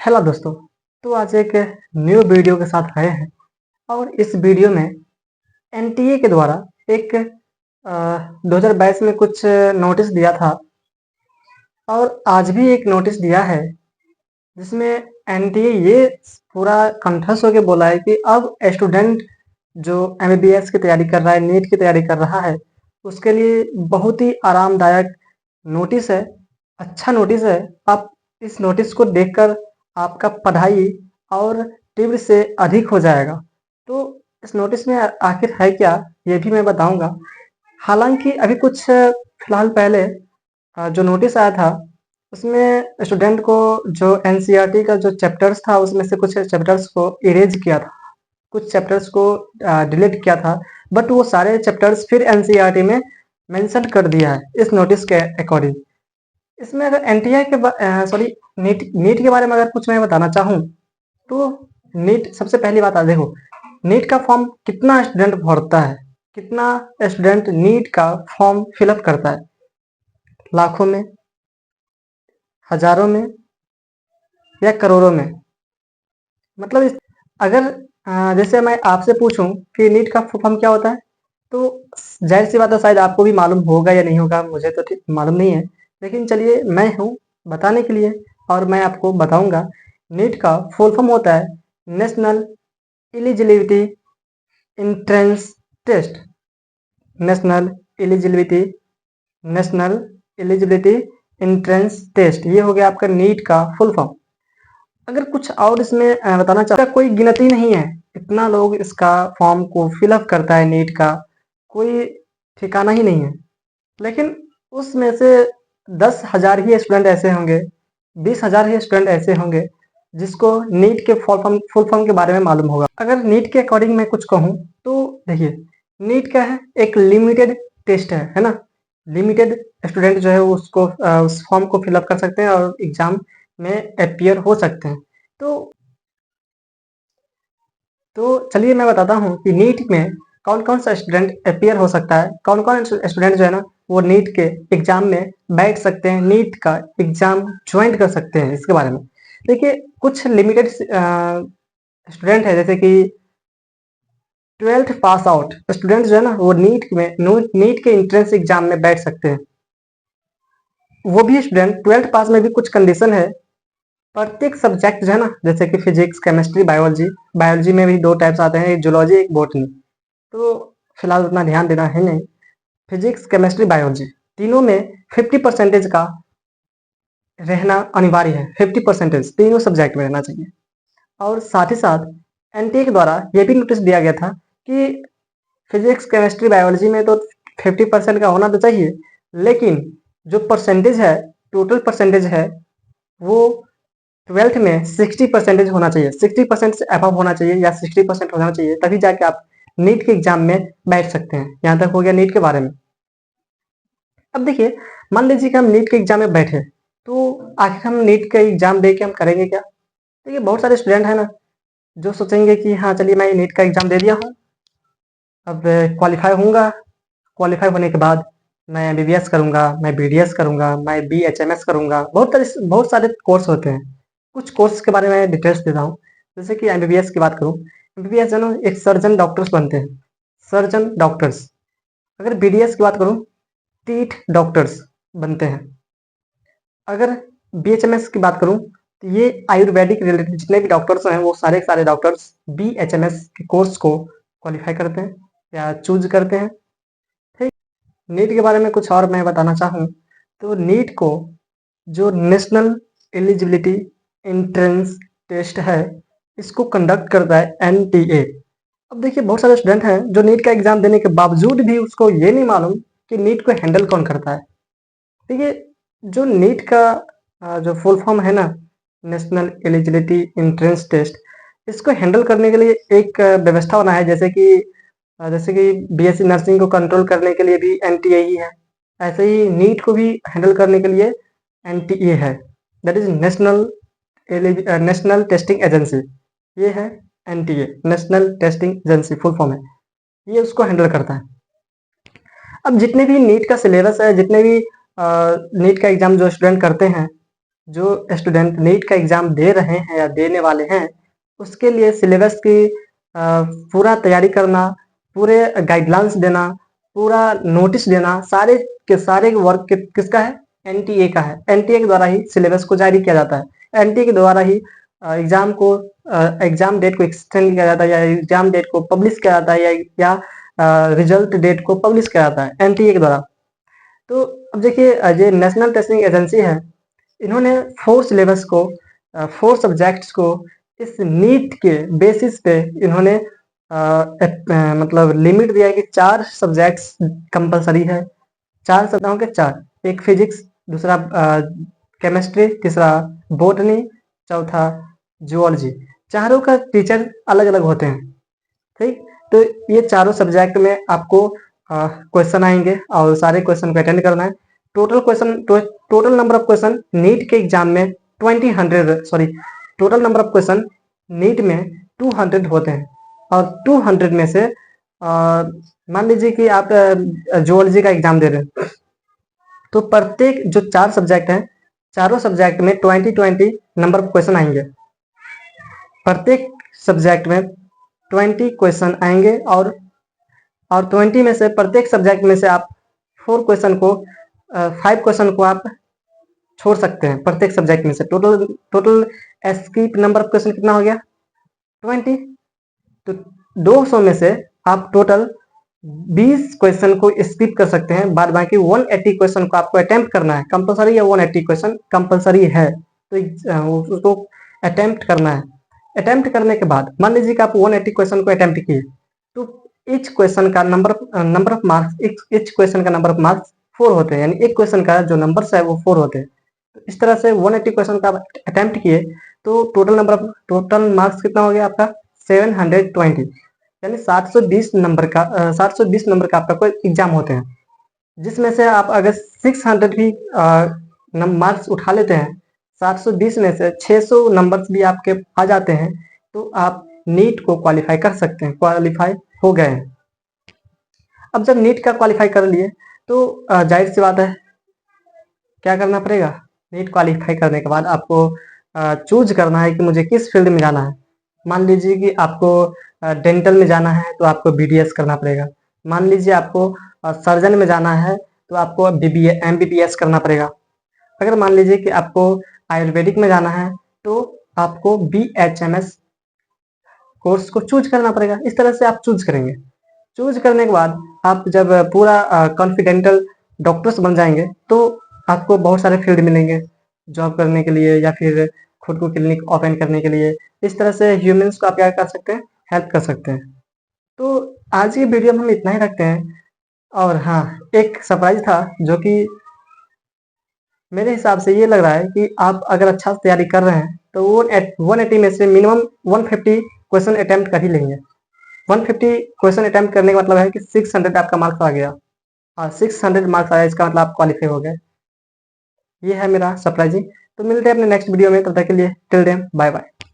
Hello दोस्तों। तो आज एक न्यू वीडियो के साथ आए हैं और इस वीडियो में एनटीए के द्वारा एक 2022 में कुछ नोटिस दिया था और आज भी एक नोटिस दिया है जिसमें एनटीए ये पूरा कंठस्थ होकर बोला है कि अब स्टूडेंट जो एमबीबीएस की तैयारी कर रहा है, नीट की तैयारी कर रहा है, उसके लिए बहुत ही आरामदायक नोटिस है, अच्छा नोटिस है। आप इस नोटिस को देखकर आपका पढ़ाई और तीव्र से अधिक हो जाएगा। तो इस नोटिस में आखिर है क्या, ये भी मैं बताऊंगा। हालांकि अभी कुछ फिलहाल पहले जो नोटिस आया था उसमें स्टूडेंट को जो एनसीईआरटी का जो चैप्टर्स था उसमें से कुछ चैप्टर्स को इरेज किया था, कुछ चैप्टर्स को डिलीट किया था, बट वो सारे चैप्टर्स फिर एनसीईआरटी में मेंशन कर दिया है इस नोटिस के अकॉर्डिंग। इसमें अगर एनटीआई के सॉरी नीट नीट के बारे में अगर कुछ मैं बताना चाहूँ तो नीट सबसे पहली बात देखो, नीट का फॉर्म कितना स्टूडेंट भरता है, कितना स्टूडेंट नीट का फॉर्म फिलअप करता है, लाखों में, हजारों में या करोड़ों में। मतलब अगर जैसे मैं आपसे पूछूं कि नीट का फुल फॉर्म क्या होता है तो जाहिर सी बात है शायद आपको भी मालूम होगा या नहीं होगा, मुझे तो ठीक मालूम नहीं है, लेकिन चलिए मैं हूँ बताने के लिए और मैं आपको बताऊंगा। नीट का फुल फॉर्म होता है national eligibility entrance test. National eligibility national eligibility entrance test, ये हो गया आपका नीट का फुल फॉर्म। अगर कुछ और इसमें बताना चाहता, कोई गिनती नहीं है, इतना लोग इसका फॉर्म को फिलअप करता है, नीट का कोई ठिकाना ही नहीं है। लेकिन उसमें से 10,000 ही स्टूडेंट ऐसे होंगे, 20,000 ही स्टूडेंट ऐसे होंगे जिसको नीट के फुल फॉर्म के बारे में मालूम होगा। अगर नीट के अकॉर्डिंग मैं कुछ कहूँ तो देखिए, नीट क्या है, एक लिमिटेड टेस्ट है ना। लिमिटेड स्टूडेंट जो है उसको उस फॉर्म को फिलअप कर सकते हैं और एग्जाम में अपियर हो सकते हैं। तो चलिए मैं बताता हूँ कि नीट में कौन कौन सा स्टूडेंट अपियर हो सकता है, कौन कौन स्टूडेंट जो है ना वो नीट के एग्जाम में बैठ सकते हैं, नीट का एग्जाम ज्वाइन कर सकते हैं। इसके बारे में देखिए, कुछ लिमिटेड स्टूडेंट है, जैसे कि 12th पास आउट स्टूडेंट जो है ना वो नीट के एंट्रेंस एग्जाम में बैठ सकते हैं। वो भी स्टूडेंट 12th पास में भी कुछ कंडीशन है। प्रत्येक सब्जेक्ट जो है ना, जैसे कि फिजिक्स, केमिस्ट्री, बायोलॉजी, बायोलॉजी में भी दो टाइप्स आते हैं, एक जूलॉजी, एक बॉटनी। तो फिलहाल उतना ध्यान देना है नहीं। फिजिक्स, केमिस्ट्री, बायोलॉजी तीनों में 50% का रहना अनिवार्य है। 50% तीनों सब्जेक्ट में रहना चाहिए। और साथ ही साथ एनटीए के द्वारा यह भी नोटिस दिया गया था कि फिजिक्स, केमिस्ट्री, बायोलॉजी में तो 50% का होना तो चाहिए, लेकिन जो परसेंटेज है, टोटल परसेंटेज है, वो 12th में 60% होना चाहिए, 60% से अबव होना चाहिए या 60% होना चाहिए, तभी जाके आप नीट के एग्जाम में बैठ सकते हैं। यहाँ तक हो गया नीट के बारे में। अब देखिए, मान लीजिए कि हम नीट के एग्जाम में बैठे, तो आखिर हम नीट का एग्जाम दे के हम करेंगे क्या। देखिए, बहुत सारे स्टूडेंट है ना जो सोचेंगे कि हाँ चलिए मैं नीट का एग्जाम दे दिया हूँ, अब क्वालिफाई होऊंगा, क्वालिफाई होने के बाद मैं एमबीबीएस करूंगा, मैं बीडीएस करूंगा, मैं बीएचएमएस करूंगा। बहुत सारे कोर्स होते हैं। कुछ कोर्स के बारे में डिटेल्स देता हूँ। जैसे कि एमबीबीएस की बात करूँ, एमबीबीएस जो है एक सर्जन डॉक्टर्स बनते हैं, सर्जन डॉक्टर्स। अगर बीडीएस की बात करूँ, टीथ डॉक्टर्स बनते हैं। अगर बीएचएमएस की बात करूँ तो ये आयुर्वेदिक रिलेटेड जितने भी डॉक्टर्स हैं वो सारे के सारे डॉक्टर्स बीएचएमएस के कोर्स को क्वालिफाई करते हैं या चूज करते हैं। ठीक, नीट के बारे में कुछ और मैं बताना चाहूँ तो नीट को जो नेशनल एलिजिबिलिटी एंट्रेंस टेस्ट है, इसको कंडक्ट करता है एनटीए। अब देखिए, बहुत सारे स्टूडेंट हैं जो नीट का एग्जाम देने के बावजूद भी उसको ये नहीं मालूम कि नीट को हैंडल कौन करता है। देखिए, जो नीट का जो फुल फॉर्म है ना, नेशनल एलिजिबिलिटी एंट्रेंस टेस्ट, इसको हैंडल करने के लिए एक व्यवस्था बना है। जैसे कि बीएससी नर्सिंग को कंट्रोल करने के लिए भी एनटीए ही है, ऐसे ही नीट को भी हैंडल करने के लिए एनटीए है, that is national testing agency. ये है NTA, national testing agency full form है, ये उसको हैंडल करता है। अब जितने भी नीट का सिलेबस है, जितने भी नीट का एग्जाम जो स्टूडेंट करते हैं, जो स्टूडेंट नीट का एग्ज़ाम दे रहे हैं या देने वाले हैं, उसके लिए सिलेबस की पूरा तैयारी करना, पूरे गाइडलाइंस देना, पूरा नोटिस देना, सारे के सारे वर्क किसका है? एनटीए का है। एनटीए के द्वारा ही सिलेबस को जारी किया जाता है। एनटीए के द्वारा ही एग्जाम डेट को एक्सटेंड किया जाता है, या एग्जाम डेट को पब्लिश किया जाता है, या रिजल्ट डेट को पब्लिश किया जाता है एनटीए के द्वारा। तो अब देखिए, ये नेशनल टेस्टिंग एजेंसी है, इन्होंने 4 सिलेबस को 4 सब्जेक्ट्स को इस नीट के बेसिस पे इन्होंने मतलब लिमिट दिया है कि 4 सब्जेक्ट्स कंपलसरी है। 4 सप्ताहों के 4, एक फिजिक्स, दूसरा केमिस्ट्री, तीसरा बॉटनी, चौथा जूलॉजी। चारों का टीचर अलग अलग होते हैं, ठीक। तो ये चारों सब्जेक्ट में आपको क्वेश्चन आएंगे और सारे क्वेश्चन को अटेंड करना है। Total number of question NEET के एग्जाम में total number of question NEET में 200 होते हैं, और 200 में से मान लीजिए कि आप जूलॉजी का एग्जाम दे रहे हैं, तो प्रत्येक जो 4 सब्जेक्ट हैं, चारों सब्जेक्ट में 20 नंबर ऑफ क्वेश्चन आएंगे। प्रत्येक सब्जेक्ट में 20 क्वेश्चन आएंगे, और 20 में से प्रत्येक सब्जेक्ट में से आप 4 क्वेश्चन को 5 क्वेश्चन को आप छोड़ सकते हैं प्रत्येक सब्जेक्ट में से। Total skip number of question कितना हो गया? 20। तो 200 में से आप टोटल 20 क्वेश्चन को स्किप कर सकते हैं, बाद बाकी 180 क्वेश्चन को आपको अटेम्प्ट करना है। कंपलसरी है, 180 क्वेश्चन कंपलसरी है, तो उसको अटेम्प्ट करना है। अटेम्प्ट करने के बाद मान लीजिए कि आप 180 क्वेश्चन को अटेम्प्ट किए, तो ईच क्वेश्चन का number of marks, each question का नंबर ऑफ मार्क्स 4 होते हैं, यानी एक क्वेश्चन का जो नंबर्स है वो 4 होते हैं। तो इस तरह से 180 क्वेश्चन का अटेम्प्ट किए, तो टोटल मार्क्स कितना हो गया आपका? 720, यानी 720 नंबर का 720 नंबर का आपका कोई एग्जाम होते हैं, जिसमें से आप अगर 600 भी मार्क्स उठा लेते हैं, 720 में से 600 नंबर्स भी आपके आ जाते हैं, तो आप नीट को क्वालिफाई कर सकते हैं, क्वालिफाई हो गए हैं। अब जब नीट का क्वालिफाई कर लिए, तो जाहिर सी बात है क्या करना पड़ेगा? नीट क्वालिफाई करने के बाद आपको चूज करना है कि मुझे किस फील्ड में जाना है। मान लीजिए कि आपको डेंटल में जाना है, तो आपको बीडीएस करना पड़ेगा। मान लीजिए आपको सर्जन में जाना है, तो आपको एमबीबीएस करना पड़ेगा। अगर मान लीजिए कि आपको आयुर्वेदिक में जाना है, तो आपको बीएचएमएस कोर्स को चूज करना पड़ेगा। इस तरह से आप चूज करेंगे। चूज करने के बाद आप जब पूरा कॉन्फिडेंटल डॉक्टर्स बन जाएंगे, तो आपको बहुत सारे फील्ड मिलेंगे जॉब करने के लिए, या फिर खुद को क्लिनिक ओपन करने के लिए। इस तरह से ह्यूमंस को आप क्या कर सकते हैं? हेल्प कर सकते हैं। तो आज की वीडियो में हम इतना ही रखते हैं। और हाँ, एक सरप्राइज था, जो कि मेरे हिसाब से ये लग रहा है कि आप अगर अच्छा से तैयारी कर रहे हैं, तो वो 180 में से मिनिमम 150 क्वेश्चन अटेम्प्ट कर ही लेंगे। 150 क्वेश्चन अटेम्प्ट करने का मतलब है कि 600 आपका मार्क्स आ गया, और 600 मार्क्स आया, इसका मतलब आप क्वालिफाई हो गए। ये है मेरा सरप्राइजिंग। तो मिलते हैं अपने नेक्स्ट वीडियो में, तब तक के लिए टिल देन बाय बाय।